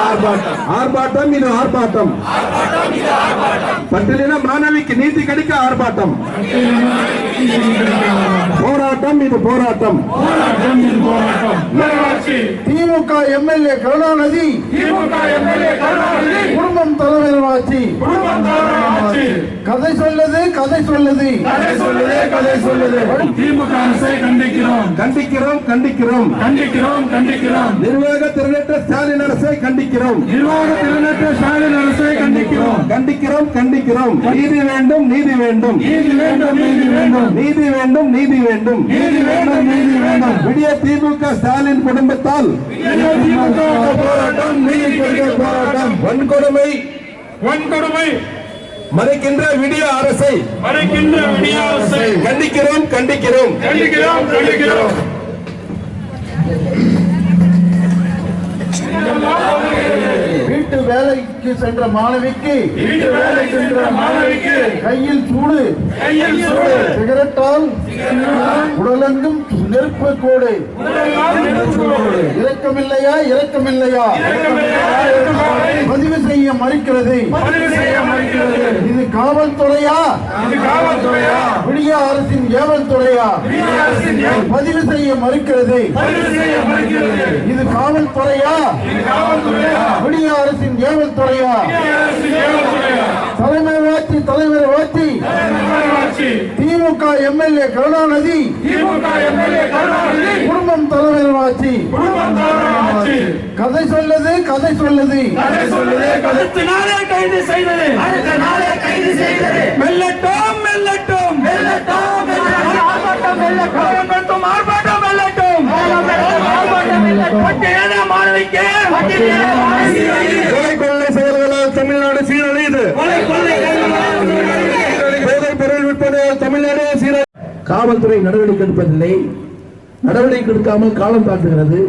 ஆர்ப்பாட்டம் இது ஆர்ப்பாட்டம். பட்டியலின மாணவிக்கு நீதி கிடைக்க ஆர்ப்பாட்டம். போராட்டம் இது போராட்டம். திமுக எம்எல்ஏ கருணாநிதி குடும்பம் தலைவர் ஆட்சி. கதை சொல்லுது கதை சொல்லுது கதை சொல்லுது. திமுக அரசை கண்டிக்கிறோம் கண்டிக்கிறோம் கண்டிக்கிறோம் கண்டிக்கிறோம் கண்டிக்கிறோம். நிர்வாக திறனற்ற ஸ்டாலின் அரசை கண்டிக்கிறோம். நிர்வாக திறனற்ற ஸ்டாலின் அரசை கண்டிக்கிறோம் கண்டிக்கிறோம் கண்டிக்கிறோம். நீதி வேண்டும் நீதி வேண்டும் நீதி வேண்டும் நீதி வேண்டும் நீதி வேண்டும் நீதி வேண்டும் நீதி வேண்டும் நீதி வேண்டும். விடிய திமுக ஸ்டாலின் குடும்பத்தால் திமுக போராட்டம் நீதி கொடுக்க போராட்டம். வன்கொடுமை வன்கொடுமை மறைக்கின்ற விடிய அரசை மறைக்கின்ற விடிய அரசை கண்டிக்கிறோம் கண்டிக்கிறோம் கண்டிக்கிறோம் கண்டிக்கிறோம். வீட்டு வேலைக்கு சென்ற மாணவிக்கு கையில் சூடு சிகரெட்டால் உடலெங்கும் நெருப்பு கோடு. இரக்கமில்லையா இரக்கமில்லையா பதிவு செய்ய மறுக்கிறது. இது காவல்துறையா விடிய அரசின் ஏவல் துறையா பதிவு செய்ய மறுக்கிறது. இது காவல்துறையா விடிய அரசின் ஏவல் துறையா? தலைமை வாட்சி திமுக எம்எல்ஏ கருணாநிதி குடும்பம் தலைவர் ஆட்சி. கதை சொல்லுது கதை சொல்லுது கைது செய்தது மெல்லட்டும் மெல்லட்டும் ஆர்ப்பாட்டம் ஆர்ப்பாட்டம் மெல்லட்டும் மாணவிக்கு கொலை செயல்களால் தமிழ்நாடு சீரழியுது. போதைப் பொருள் விற்பனையால் தமிழ்நாடு சீரழி. காவல்துறை நடவடிக்கை எடுப்பதில்லை. நடவடிக்கை எடுக்காமல் காலம் தாழ்த்துகிறது.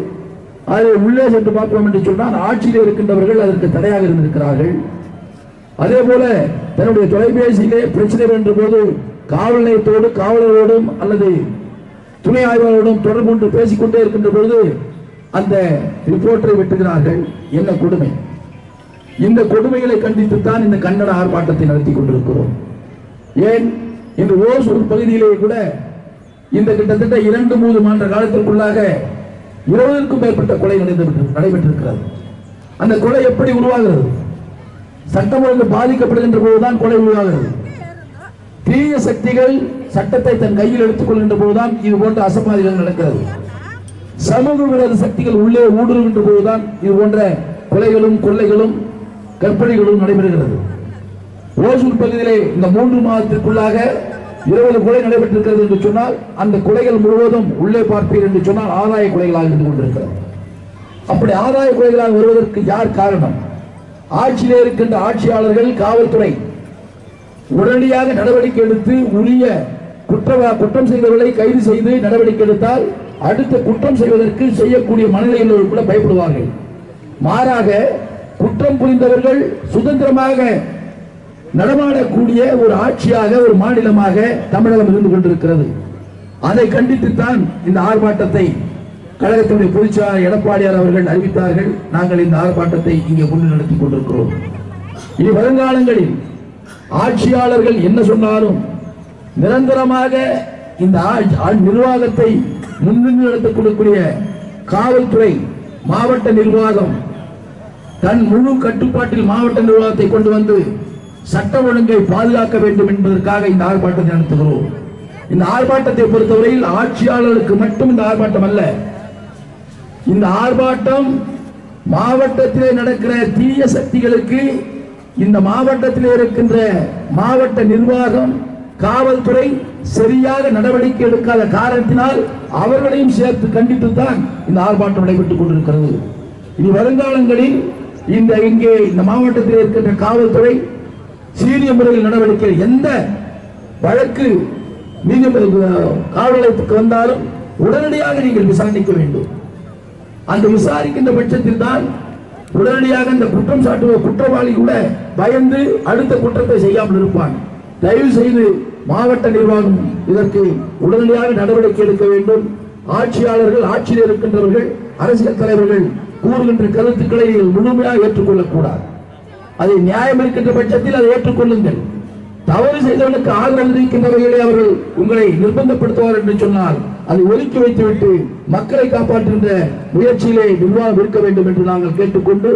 அதில் உள்ளே சென்று பார்ப்போம் என்று சொன்னால் ஆட்சியில் இருக்கின்றவர்கள் அதற்கு தடையாக இருந்திருக்கிறார்கள். அதே போல தன்னுடைய தொலைபேசியிலே பிரச்சனை என்ற போது காவல் நிலையத்தோடு காவலரோடும் அல்லது துணை ஆய்வாளரோடும் தொடர்பு கொண்டு பேசிக்கொண்டே இருக்கின்ற பொழுது அந்த ரிப்போர்ட்டரை வெட்டுகிறார்கள். என்ன கொடுமை! இந்த கொடுமைகளை கண்டித்துத்தான் இந்த கன்னட ஆர்ப்பாட்டத்தை நடத்தி கொண்டிருக்கிறோம். ஏன் இன்று ஓசூர் பகுதியிலே கூட இந்த கிட்டத்தட்ட 2-3 மாத காலத்திற்குள்ளாக 20க்கும் மேற்பட்ட கொலை நடைபெற்றிருக்கிறது. அந்த கொலை எப்படி உருவாகிறது? சட்டம் ஒழுங்கு பாதிக்கப்படுகின்ற போதுதான் கொலை உருவாகிறது. தீய சக்திகள் சட்டத்தை தன் கையில் எடுத்துக் கொள்கின்ற போதுதான் இது போன்ற அசம்பாவிதங்கள் நடக்கிறது. சமூக விரோத சக்திகள் உள்ளே ஊடுருகின்ற போதுதான் இது போன்ற கொலைகளும் கொள்ளைகளும் கற்பனைகளும் நடைபெறுகிறது. ஓசூர் பகுதியிலே இந்த 3 மாதத்திற்குள்ளாக 20 கொலை நடைபெற்றிருக்கிறது என்று சொன்னால் அந்த கொலைகள் முழுவதும் உள்ளே பார்ப்பீர்கள் என்று சொன்னால் ஆதாய கொலைகளாக இருந்து கொண்டிருக்கிறது. அப்படி ஆதாய கொலைகளாக வருவதற்கு யார் காரணம்? ஆட்சியிலே இருக்கின்ற ஆட்சியாளர்கள், காவல்துறை உடனடியாக நடவடிக்கை எடுத்து உரிய குற்றம் செய்தவர்களை கைது செய்து நடவடிக்கை எடுத்தால் அடுத்த குற்றம் செய்வதற்கு செய்யக்கூடிய மனநிலையில் கூட பயப்படுவார்கள். மாறாக குற்றம் புரிந்தவர்கள் சுதந்திரமாக நடமாடக்கூடிய ஒரு ஆட்சியாக, ஒரு மாநிலமாக தமிழகம் இருந்து கொண்டிருக்கிறது. அதை கண்டித்துத்தான் இந்த ஆர்ப்பாட்டத்தை கழகத்தினுடைய பொதுச்செயலாளர் எடப்பாடியார் அவர்கள் அறிவித்தார்கள். நாங்கள் இந்த ஆர்ப்பாட்டத்தை இங்கே கொண்டு நடத்தி கொண்டிருக்கிறோம். இனி வருங்காலங்களில் ஆட்சியாளர்கள் என்ன சொன்னாலும் நிரந்தரமாக இந்த நிர்வாகத்தை முன்னின்று நடத்தக்கூடிய காவல்துறை, மாவட்ட நிர்வாகம் தன் முழு கட்டுப்பாட்டில் மாவட்ட நிர்வாகத்தை கொண்டு வந்து சட்ட ஒழுங்கை பாதுகாக்க வேண்டும் என்பதற்காக இந்த ஆர்ப்பாட்டத்தை நடத்துகிறோம். இந்த ஆர்ப்பாட்டத்தை பொறுத்தவரையில் ஆட்சியாளர்களுக்கு மட்டும் இந்த ஆர்ப்பாட்டம் அல்ல. இந்த ஆர்ப்பாட்டம் மாவட்டத்திலே நடக்கிற தீய சக்திகளுக்கு இந்த மாவட்டத்திலே இருக்கின்ற மாவட்ட நிர்வாகம், காவல்துறை சரியாக நடவடிக்கை எடுக்காத காரணத்தினால் அவர்களையும் சேர்த்து கண்டித்துத்தான் இந்த ஆர்ப்பாட்டம் நடைபெற்றுக் கொண்டிருக்கிறது. இனி வருங்காலங்களில் இங்கே இந்த மாவட்டத்தில் இருக்கின்ற காவல்துறை சீரிய முறையில் நடவடிக்கை, எந்த வழக்கு காவல் நிலையத்துக்கு வந்தாலும் உடனடியாக நீங்கள் விசாரிக்க வேண்டும். அந்த விசாரிக்கின்ற பட்சத்தில் தான் உடனடியாக இந்த குற்றம் சாட்டுவ குற்றவாளி கூட பயந்து அடுத்த குற்றத்தை செய்யாமல் இருப்பான். தயவு செய்து மாவட்ட நிர்வாகம் இதற்கு உடனடியாக நடவடிக்கை எடுக்க வேண்டும். ஆட்சியாளர்கள், ஆட்சியில் இருக்கின்றவர்கள், அரசியல் தலைவர்கள் கூறுகின்ற கருத்துக்களை நீங்கள் முழுமையாக ஏற்றுக்கொள்ளக்கூடாது. அதை நியாயம் இருக்கின்ற பட்சத்தில் அதை ஏற்றுக்கொள்ளுங்கள். தவறு செய்தவனுக்கு ஆதரவு இருக்கின்ற வகையிலே அவர்கள் உங்களை நிர்பந்தப்படுத்துவார் என்று சொன்னால் அதை ஒதுக்கி வைத்துவிட்டு மக்களை காப்பாற்றுகின்ற முயற்சியிலே நிர்வாகம் இருக்க வேண்டும் என்று நாங்கள் கேட்டுக்கொண்டு